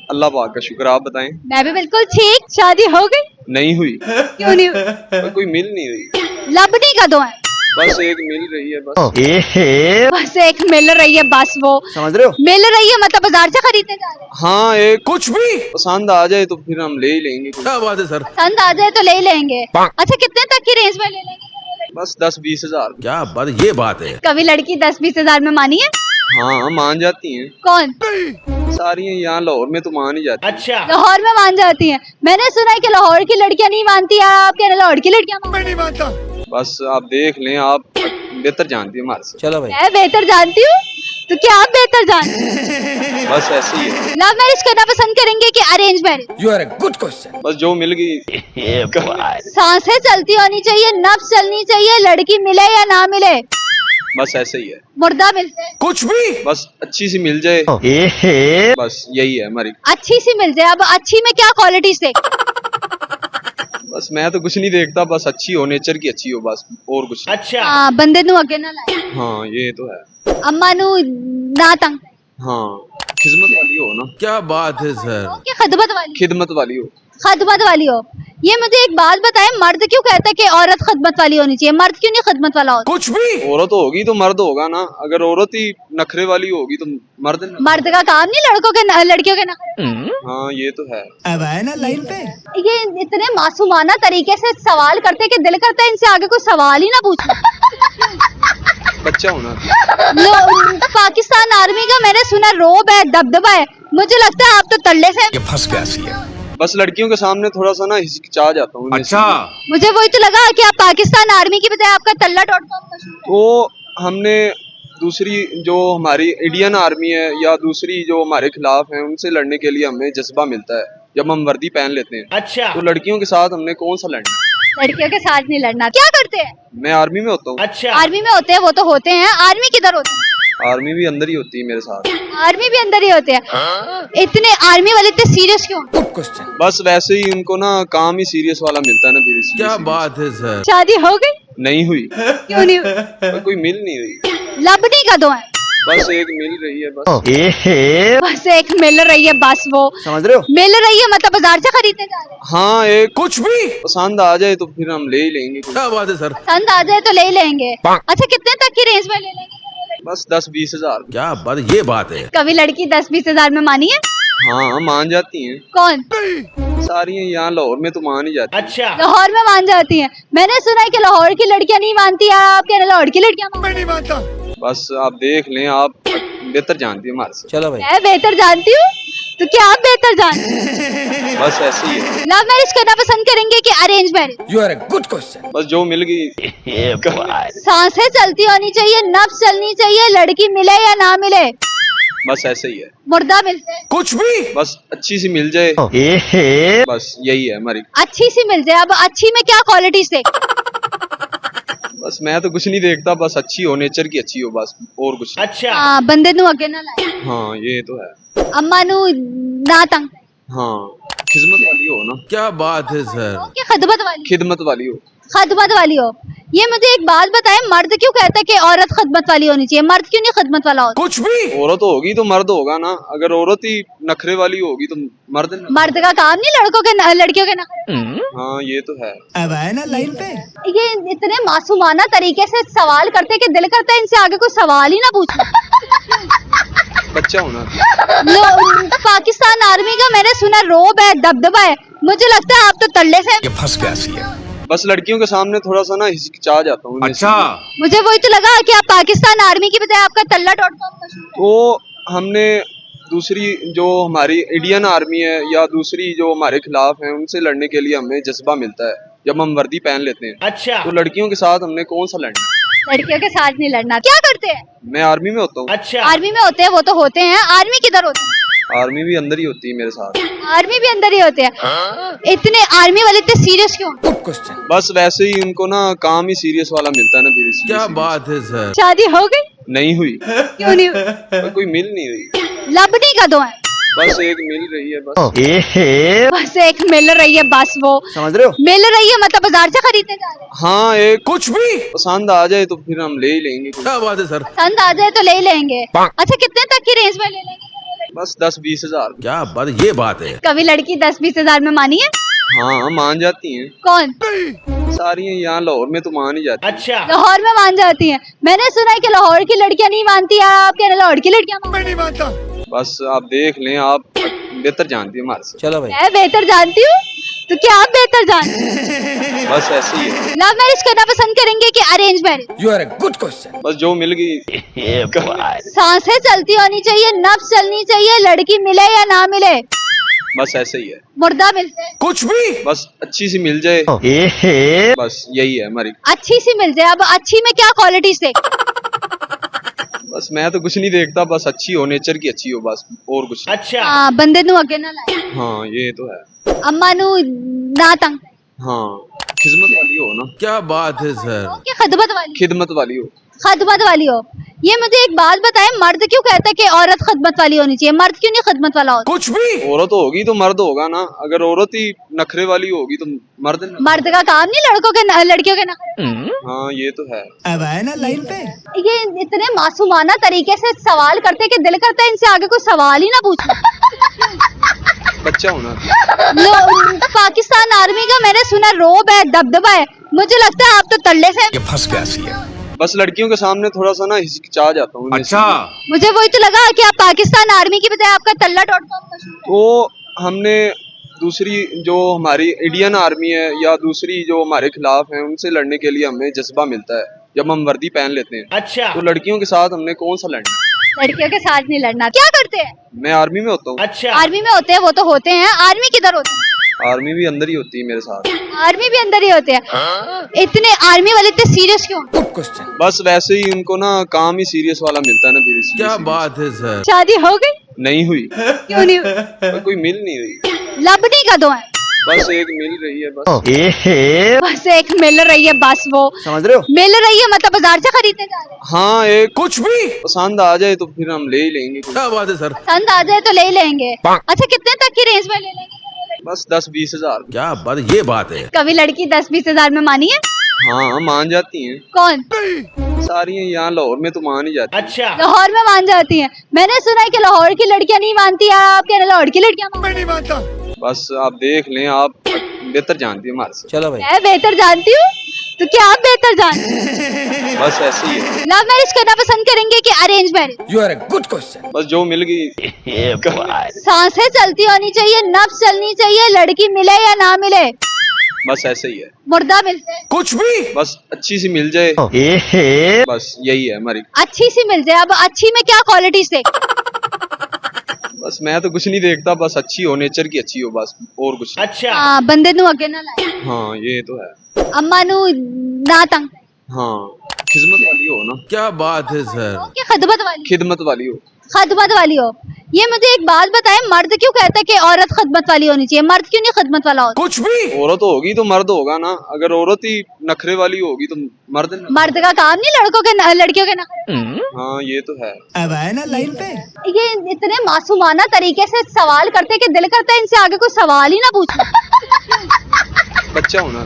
अल्लाह पाक का शुक्र, आप बताएं। मैं भी बिल्कुल ठीक। शादी हो गई? नहीं हुई। क्यों नहीं हुई? पर कोई मिल नहीं रही। लबनी कदों है? बस एक मिल रही है बस। बस एक मिल रही है, बस वो समझ रहे हो? मिल रही है, मतलब बाजार से खरीदने जा रहे हैं। हाँ, एक कुछ भी पसंद आ जाए तो फिर हम ले ही लेंगे। क्या बात है सर। पसंद आ जाए तो ले ही लेंगे। अच्छा, कितने तक की रेंज में ले लेंगे? बस 10-20 हजार। क्या बात, ये बात है। कभी लड़की 10-20 हजार में मानी है? हाँ, मान जाती हैं कौन? सारी हैं यहाँ लाहौर में तो मान ही जाती हैं। अच्छा, लाहौर में मान जाती हैं। मैंने सुना है कि लाहौर की लड़कियां नहीं मानती है, आप कह रहे लाहौर की लड़कियां मैं नहीं मानता। बस आप देख लें, आप बेहतर जानती हैं हमारे से। चलो भाई। मैं बेहतर जानती हूँ, तो क्या आप बेहतर जानते? बस ऐसे ही है। लव मैरिज करना पसंद करेंगे कि arrange marriage? You are a good question. बस जो मिल गई। सांसें चलती होनी चाहिए, नब्ज चलनी चाहिए, लड़की मिले या ना मिले, बस ऐसे ही है। मुर्दा मिलते हैं। कुछ भी बस अच्छी सी मिल जाए, बस यही है हमारी। अच्छी सी मिल जाए। अब अच्छी में क्या क्वालिटीज देख? बस मैं तो कुछ नहीं देखता, बस अच्छी हो, नेचर की अच्छी हो, बस और कुछ नहीं। अच्छा, हाँ, बंदे नु अगे ना लाए, हाँ, ये तो है। अम्मा नु ना तंग, हाँ, खिदमत वाली हो ना। क्या बात है सर। कि खदमत वाली, खिदमत वाली हो। खदमत वाली हो। ये मुझे एक बात बताए, मर्द क्यों कहता है कि औरत खदमत वाली होनी चाहिए? मर्द क्यों नहीं खदमत वाला होता? कुछ भी औरत होगी तो मर्द होगा ना। अगर औरत ही नखरे वाली होगी तो मर्द मर्द का काम नहीं लड़कियों के नखरे। हाँ, ये तो है। अब आए ना लाइन पे। ये इतने मासूमाना तरीके से सवाल करते हैं कि दिल करता है इनसे आगे कोई सवाल ही ना पूछना। बच्चा होना। पाकिस्तान आर्मी का मैंने सुना रोब है, दबदबा है। मुझे लगता है आप तो तल्ले से। ये फंस गया सी है। बस लड़कियों के सामने थोड़ा सा ना हिचकिचा जाता हूँ। अच्छा, मुझे वही तो लगा कि आप पाकिस्तान आर्मी की बजाय आपका तल्ला.com मशहूर है। तो हमने दूसरी जो हमारी इंडियन आर्मी है या दूसरी जो हमारे खिलाफ है, उनसे लड़ने के लिए हमें जज्बा मिलता है जब हम वर्दी पहन लेते हैं। अच्छा, तो लड़कियों के साथ हमने कौन सा लड़ना? लड़कियों के साथ नहीं लड़ना। क्या करते हैं? मैं आर्मी में होता हूँ। अच्छा, आर्मी में होते हैं, वो तो होते हैं। आर्मी किधर होती है? आर्मी भी अंदर ही होती है मेरे साथ। आर्मी भी अंदर ही होते हैं। इतने आर्मी वाले इतने सीरियस क्यों? Good question. बस वैसे ही उनको ना काम ही सीरियस वाला मिलता है ना, फिर इसलिए क्या serious। बात है सर। शादी हो गई? नहीं हुई। क्यों नहीं हुई? पर कोई मिल नहीं रही। लबनी कदों है? बस एक मिल रही है बस। बस एक मिल रही है, बस वो समझ रहे हो? मिल रही है, मतलब बाजार से खरीदने जा रहे हैं। हाँ, एक कुछ भी पसंद आ जाए तो फिर हम ले ही लेंगे। क्या बात है सर। पसंद आ जाए तो ले ही लेंगे। अच्छा, कितने तक की रेंज में ले लेंगे? बस 10-20 हजार। क्या बात, ये बात है। कभी लड़की 10-20 हजार में मानी है? हाँ, मान जाती हैं कौन? सारी हैं यहाँ लाहौर में तो मान ही जाती हैं। अच्छा, लाहौर में मान जाती हैं। मैंने सुना है कि लाहौर की लड़कियां नहीं मानती है, आप कह रहे लाहौर की लड़कियां मैं नहीं मानता। बस आप देख लें, आप बेहतर जानती हैं हमारे से। चलो भाई। मैं बेहतर जानती हूँ, तो क्या आप बेहतर जानते? बस ऐसे ही है। लव मैरिज करना पसंद करेंगे कि arrange marriage? You are a good question. बस जो मिल गई। सांसें चलती होनी चाहिए, नब्ज चलनी चाहिए, लड़की मिले या ना मिले, बस ऐसे ही है। मुर्दा मिलते हैं। कुछ भी बस अच्छी सी मिल जाए, बस यही है हमारी। अच्छी सी मिल जाए। अब अच्छी में क्या क्वालिटीज देख? बस मैं तो कुछ नहीं देखता, बस अच्छी हो, नेचर की अच्छी हो, बस और कुछ नहीं। अच्छा, हाँ, बंदे नु अगे ना लाए, हाँ, ये तो है। अम्मा नु ना तंग, हाँ, खिदमत वाली हो ना। क्या बात है सर। कि खदमत वाली, खिदमत वाली हो। खदमत वाली हो। ये मुझे एक बात बताए, मर्द क्यों कहता है कि औरत खदमत वाली होनी चाहिए? मर्द क्यों नहीं खदमत वाला होता? कुछ भी औरत होगी तो मर्द होगा ना। अगर औरत ही नखरे वाली होगी तो मर्द मर्द का काम नहीं लड़कियों के नखरे। हाँ, ये तो है। अब आए ना लाइन पे। ये इतने मासूमाना तरीके से सवाल करते हैं कि दिल करता है इनसे आगे कोई सवाल ही ना पूछना। बच्चा होना। पाकिस्तान आर्मी का मैंने सुना रोब है, दबदबा है। मुझे लगता है आप तो तल्ले से। ये फंस गया सी है। बस लड़कियों के सामने थोड़ा सा ना हिचकिचा जाता हूँ। अच्छा, मुझे वही तो लगा कि आप पाकिस्तान आर्मी की बजाय आपका तल्ला.com मशहूर है। तो हमने दूसरी जो हमारी इंडियन आर्मी है या दूसरी जो हमारे खिलाफ है, उनसे लड़ने के लिए हमें जज्बा मिलता है जब हम वर्दी पहन लेते हैं। अच्छा, तो लड़कियों के साथ हमने कौन सा लड़ना? लड़कियों के साथ नहीं लड़ना। क्या करते हैं? मैं आर्मी में होता हूँ। अच्छा, आर्मी में होते हैं, वो तो होते हैं। आर्मी किधर होती है? आर्मी भी अंदर ही होती है मेरे साथ। आर्मी भी अंदर ही होते हैं। इतने आर्मी वाले इतने सीरियस क्यों? Good question. बस वैसे ही उनको ना काम ही सीरियस वाला मिलता है ना, फिर इसलिए क्या बात है सर। शादी हो गई? नहीं हुई। क्यों नहीं हुई? पर कोई मिल नहीं रही। लबनी कदों है? बस एक मिल रही है बस। बस एक मिल रही है, बस वो समझ रहे हो? मिल रही है, मतलब बाजार से खरीदने जा रहे हैं। हाँ, एक कुछ भी पसंद आ जाए तो फिर हम ले ही लेंगे। क्या बात है सर। पसंद आ जाए तो ले ही लेंगे। अच्छा, कितने तक की रेंज में ले लेंगे? बस 10-20 हजार। क्या बात, ये बात है। कभी लड़की 10-20 हजार में मानी है? हाँ मान जाती हैं कौन? सारी हैं, यहाँ लाहौर में तो मान ही जाती हैं। लाहौर में मान जाती हैं। मैंने सुना है कि लाहौर की लड़कियां नहीं मानती, आप कह रहे लाहौर की लड़कियां मानती? बस आप देख लें, आप बेहतर जानती हैं हमारे से। चलो भाई। मैं बेहतर जानती हूँ, तो क्या आप बेहतर जानती? बस ऐसे ही है। लव मैरिज करना पसंद करेंगे कि arrange marriage? You are a good question. बस जो मिल गई। सांसें चलती होनी चाहिए, नब्ज चलनी चाहिए, लड़की मिले या ना मिले, बस ऐसे ही है। मुर्दा मिलते हैं। कुछ भी। बस अच्छी सी मिल जाए, बस यही है हमारी। अच्छी सी मिल जाए। अब अच्छी में क्या क्वालिटीज देख? बस मैं तो कुछ नहीं देखता, बस अच्छी हो, नेचर की अच्छी हो, बस और कुछ नहीं। हाँ, बंदे नु अगे ना लाए, हाँ ये तो है। अम्मा नु ना तंग, हाँ खिदमत वाली हो ना। क्या बात है सर। कि खदमत वाली, खिदमत वाली हो। खदमत वाली हो। ये मुझे एक बात बताएं, मर्द क्यों कहता है कि औरत खदमत वाली होनी चाहिए? मर्द क्यों नहीं खदमत वाला होता? कुछ भी। औरत होगी तो मर्द होगा ना, अगर औरत ही नखरे वाली होगी तो मर्द नहीं। मर्द का काम नहीं लड़कियों के नखरे। हाँ ये तो है। अब आए ना लाइन पे। ये इतने मासूमाना तरीके से सवाल करते हैं कि दिल करता है इनसे आगे कोई सवाल ही ना पूछना। बच्चा होना। पाकिस्तान आर्मी का मैंने सुना रोब है, दबदबा है, मुझे लगता है आप तो तल्ले से। ये फंस गया सी है। बस लड़कियों के सामने थोड़ा सा ना हिचकिचा जाता हूँ। अच्छा। मुझे वही तो लगा कि आप पाकिस्तान आर्मी की बजाय आपका तल्ला.com मशहूर है। तो हमने दूसरी जो हमारी इंडियन आर्मी है या दूसरी जो हमारे खिलाफ है, उनसे लड़ने के लिए हमें जज्बा मिलता है जब हम वर्दी पहन लेते हैं। अच्छा। तो लड़कियों के साथ हमने कौन सा लड़ना? लड़कियों के साथ नहीं लड़ना। क्या करते हैं? मैं आर्मी में होता हूँ। अच्छा। आर्मी में होते हैं, वो तो होते हैं। आर्मी किधर होती है? आर्मी भी अंदर ही होती है मेरे साथ। आर्मी भी अंदर ही होते हैं। इतने आर्मी वाले इतने सीरियस क्यों? Good question. बस वैसे ही उनको ना काम ही सीरियस वाला मिलता है ना, फिर इसलिए क्या serious। बात है सर। शादी हो गई? नहीं हुई। क्यों नहीं हुई? पर कोई मिल नहीं रही। लबनी का दो है, बस एक मिल रही है बस। बस एक मिल रही है, बस वो समझ रहे हो। मिल रही है, मतलब बाजार से खरीदने जा रहे हैं। हाँ एक कुछ भी। पसंद आ जाए तो फिर हम ले ही लेंगे। क्या बात है सर। पसंद आ जाए तो ले ही लेंगे। अच्छा, कितने तक की रेंज में ले लेंगे? बस 10-20 हजार। क्या बात, ये बात है। कभी लड़की 10-20 हजार में मानी है? हाँ मान जाती हैं। कौन? सारी हैं, यहाँ लाहौर में तो मान ही जाती हैं। अच्छा। लाहौर में मान जाती हैं। मैंने सुना है कि लाहौर की लड़कियां नहीं मानती, आप कह रहे लाहौर की लड़कियां मानती? बस आप देख लें, आप बेहतर जानती हैं हमारे से। चलो भाई। मैं बेहतर जानती हूँ, तो क्या आप बेहतर जानती? बस ऐसे ही है। लव मैरिज करना पसंद करेंगे कि arrange marriage? You are a good question. बस जो मिल गई। सांसें चलती होनी चाहिए, नब्ज चलनी चाहिए, लड़की मिले या ना मिले, बस ऐसे ही है। मुर्दा मिलते हैं। कुछ भी। बस अच्छी सी मिल जाए, बस यही है हमारी। अच्छी सी मिल जाए। अब अच्छी में क्या क्वालिटीज देख? बस मैं तो कुछ नहीं देखता, बस अच्छी हो, नेचर की अच्छी हो, बस और कुछ नहीं। अच्छा। हाँ, बंदे नु अगे ना लाए, हाँ ये तो है। अम्मा नु ना तंग, हाँ खिदमत वाली हो ना। क्या बात है सर। कि खदमत वाली, खिदमत वाली हो। खदमत वाली हो। ये मुझे एक बात बताएं, मर्द क्यों कहता है कि औरत खदमत वाली होनी चाहिए? मर्द क्यों नहीं खदमत वाला होता? कुछ भी। औरत होगी तो मर्द होगा ना, अगर औरत ही नखरे वाली होगी तो मर्द नहीं। मर्द का काम नहीं लड़कियों के नखरे। हाँ ये तो है। अब आए ना लाइन पे। ये इतने मासूमाना तरीके से सवाल करते हैं कि दिल करता है इनसे आगे कोई सवाल ही ना पूछना। बच्चा होना।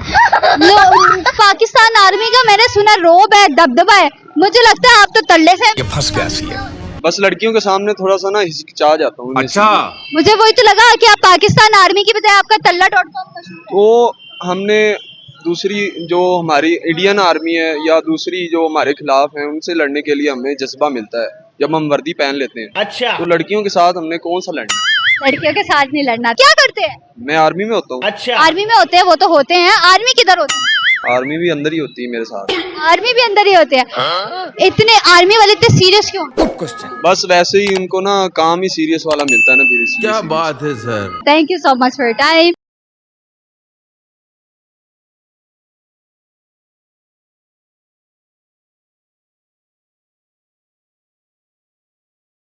पाकिस्तान आर्मी का मैंने सुना रोब है, दबदबा है, मुझे लगता है आप तो तल्ले से। ये फंस गया सी है। बस लड़कियों के सामने थोड़ा सा ना हिचकिचा जाता हूँ। अच्छा। मुझे वही तो लगा कि आप पाकिस्तान आर्मी की बजाय आपका तल्ला.com मशहूर है। तो हमने दूसरी जो हमारी इंडियन आर्मी है या दूसरी जो हमारे खिलाफ है, उनसे लड़ने के लिए हमें जज्बा मिलता है जब हम वर्दी पहन लेते हैं। अच्छा। तो लड़कियों के साथ हमने कौन सा लड़ना? लड़कियों के साथ नहीं लड़ना। क्या करते हैं? मैं आर्मी में होता हूँ। अच्छा। आर्मी में होते हैं, वो तो होते हैं। आर्मी किधर होती है? आर्मी भी अंदर ही होती है मेरे साथ। आर्मी भी अंदर ही होते हैं। इतने आर्मी वाले इतने सीरियस क्यों? Good question. बस वैसे ही उनको ना काम ही सीरियस वाला मिलता है ना, फिर इसलिए क्या serious। बात है sir. Thank you so much for your time.